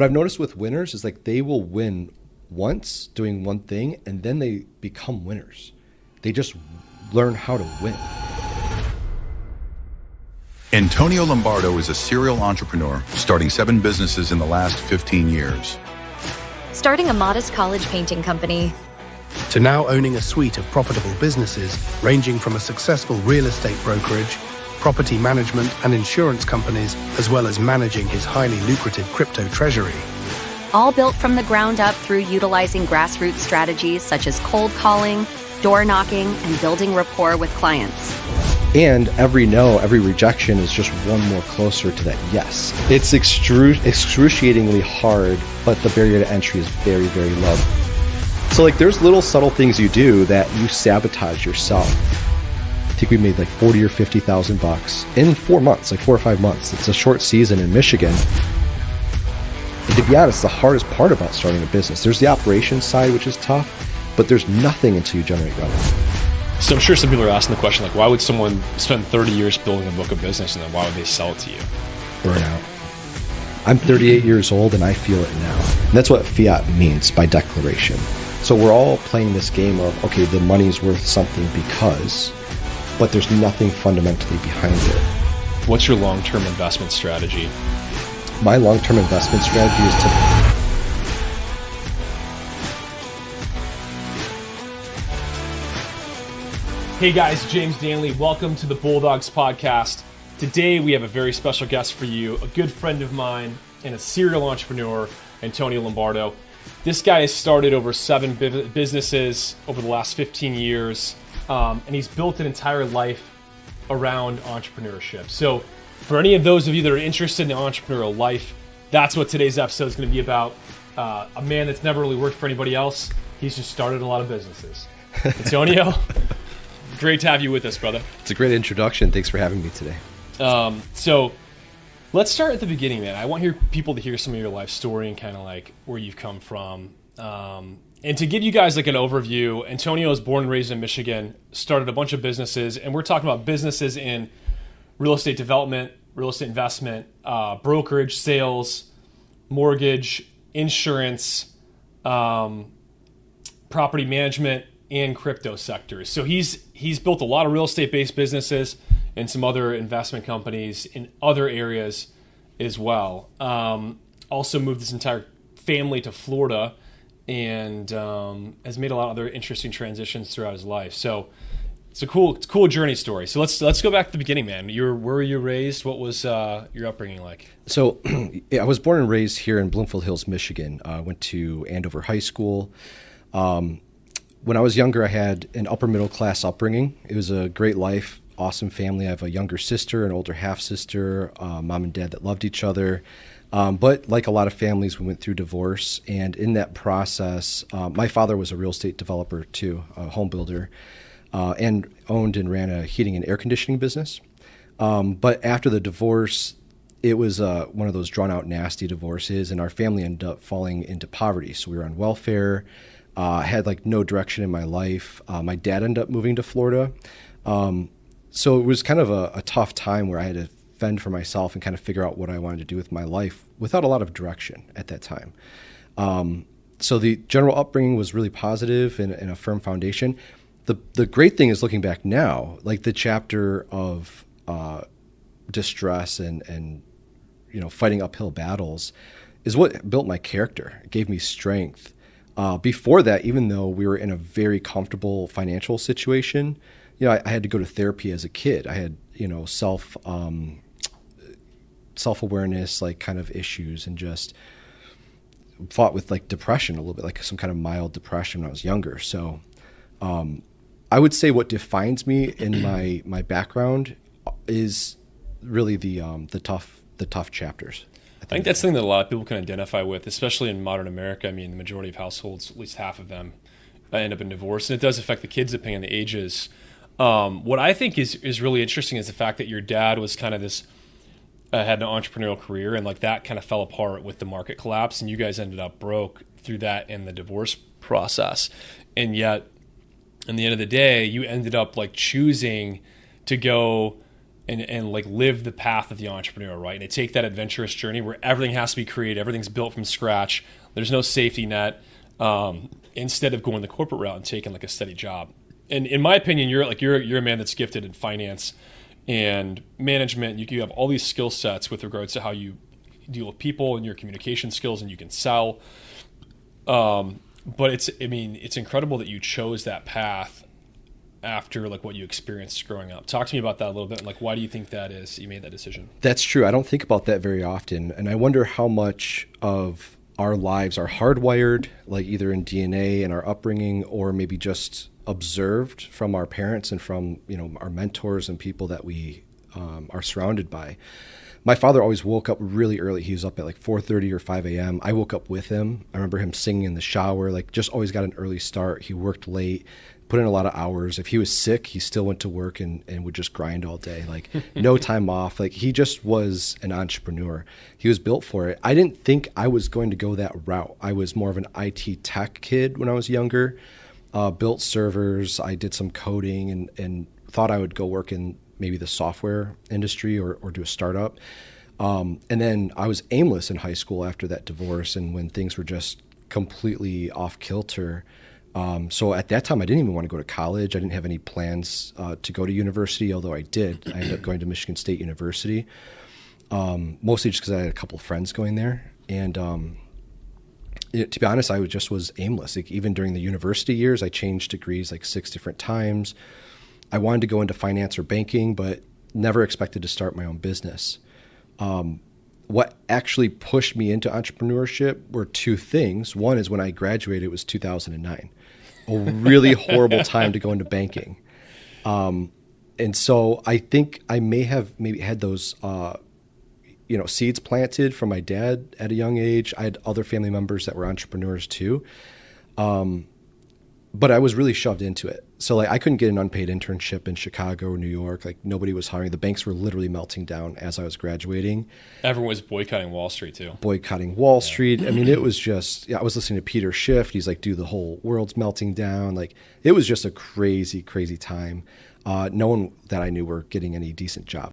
What I've noticed with winners is like they will win once doing one thing and then they become winners. They just learn how to win. Antonio Lombardo is a serial entrepreneur, starting 7 businesses in the last 15 years. Starting a modest college painting company, to now owning a suite of profitable businesses ranging from a successful real estate brokerage, property management and insurance companies, as well as managing his highly lucrative crypto treasury. all built from the ground up through utilizing grassroots strategies such as cold calling, door knocking, and building rapport with clients. And every no, every rejection is just one more closer to that yes. It's excruciatingly hard, but the barrier to entry is very, very low. So like there's little subtle things you do that you sabotage yourself. I think we made like 40 or 50,000 bucks in 4 months, like 4 or 5 months. It's a short season in Michigan. And to be honest, the hardest part about starting a business, there's the operations side, which is tough, but there's nothing until you generate revenue. So I'm sure some people are asking the question, like, why would someone spend 30 years building a book of business and then why would they sell it to you? Burnout. I'm 38 years old and I feel it now. And that's what fiat means by declaration. So we're all playing this game of, okay, the money's worth something because, but there's nothing fundamentally behind it. What's your long-term investment strategy? My long-term investment strategy is to Hey guys, James Danley. Welcome to the Bulldogs podcast. Today we have a very special guest for you, a good friend of mine and a serial entrepreneur, Antonio Lombardo. This guy has started over 7 businesses over the last 15 years, and he's built an entire life around entrepreneurship. So for any of those of you that are interested in the entrepreneurial life, that's what today's episode is going to be about. A man that's never really worked for anybody else. He's just started a lot of businesses. Antonio, great to have you with us, brother. It's a great introduction. Thanks for having me today. So let's start at the beginning, man. I want people to hear some of your life story and kind of like where you've come from. And to give you guys like an overview, Antonio was born and raised in Michigan, started a bunch of businesses, and we're talking about businesses in real estate development, real estate investment, brokerage, sales, mortgage, insurance, property management, and crypto sectors. So he's built a lot of real estate-based businesses and some other investment companies in other areas as well. Also moved his entire family to Florida and has made a lot of other interesting transitions throughout his life. So it's a cool journey story. So let's go back to the beginning, man. Where were you raised? What was your upbringing like? So I was born and raised here in Bloomfield Hills, Michigan. Went to Andover High School. When I was younger, I had an upper middle class upbringing. It was a great life, awesome family. I have a younger sister, an older half sister, mom and dad that loved each other. But like a lot of families, we went through divorce. And in that process, my father was a real estate developer too, a home builder, and owned and ran a heating and air conditioning business. But after the divorce, it was one of those drawn out, nasty divorces, and our family ended up falling into poverty. So we were on welfare. I had like no direction in my life. My dad ended up moving to Florida. So it was kind of a tough time where I had to fend for myself and kind of figure out what I wanted to do with my life without a lot of direction at that time. So the general upbringing was really positive and a firm foundation. The great thing is looking back now, like the chapter of distress and fighting uphill battles is what built my character. It gave me strength. Before that, even though we were in a very comfortable financial situation, I had to go to therapy as a kid. I had, self-awareness, like kind of issues, and just fought with like depression a little bit, like some kind of mild depression when I was younger. So I would say what defines me in my background is really the tough chapters. I think that's something that a lot of people can identify with, especially in modern America. I mean, the majority of households, at least half of them, end up in divorce, and it does affect the kids depending on the ages. What I think is really interesting is the fact that your dad was kind of this, had an entrepreneurial career, and like that kind of fell apart with the market collapse, and you guys ended up broke through that in the divorce process. And yet, in the end of the day, you ended up like choosing to go and like live the path of the entrepreneur, right? And they take that adventurous journey where everything has to be created, everything's built from scratch. There's no safety net. Instead of going the corporate route and taking like a steady job. And in my opinion, you're a man that's gifted in finance and management. You have all these skill sets with regards to how you deal with people and your communication skills, and you can sell. But it's incredible that you chose that path after like what you experienced growing up. Talk to me about that a little bit. Like, why do you think that is? You made that decision. That's true. I don't think about that very often, and I wonder how much of our lives are hardwired, like either in DNA and our upbringing, or maybe just observed from our parents and from our mentors and people that we are surrounded by. My father always woke up really early. He was up at like 4:30 or 5 a.m. I woke up with him. I remember him singing in the shower, like just always got an early start. He worked late, put in a lot of hours. If he was sick, he still went to work and would just grind all day, like no time off. Like he just was an entrepreneur. He was built for it. I didn't think I was going to go that route. I was more of an IT tech kid when I was younger, built servers. I did some coding and thought I would go work in maybe the software industry or do a startup. And then I was aimless in high school after that divorce and when things were just completely off kilter. So at that time, I didn't even want to go to college. I didn't have any plans to go to university, although I did. I ended up going to Michigan State University, mostly just because I had a couple of friends going there. And to be honest, I was aimless. Like, even during the university years, I changed degrees like 6 different times. I wanted to go into finance or banking, but never expected to start my own business. What actually pushed me into entrepreneurship were two things. One is when I graduated, it was 2009, a really horrible time to go into banking. And so I think I may have maybe had those, seeds planted from my dad at a young age. I had other family members that were entrepreneurs too. But I was really shoved into it. So like I couldn't get an unpaid internship in Chicago or New York. Like nobody was hiring. The banks were literally melting down as I was graduating. Everyone was boycotting Wall Street too. Boycotting Wall Street. I mean, it was just, I was listening to Peter Schiff. He's like, dude, the whole world's melting down. Like it was just a crazy, crazy time. No one that I knew were getting any decent job.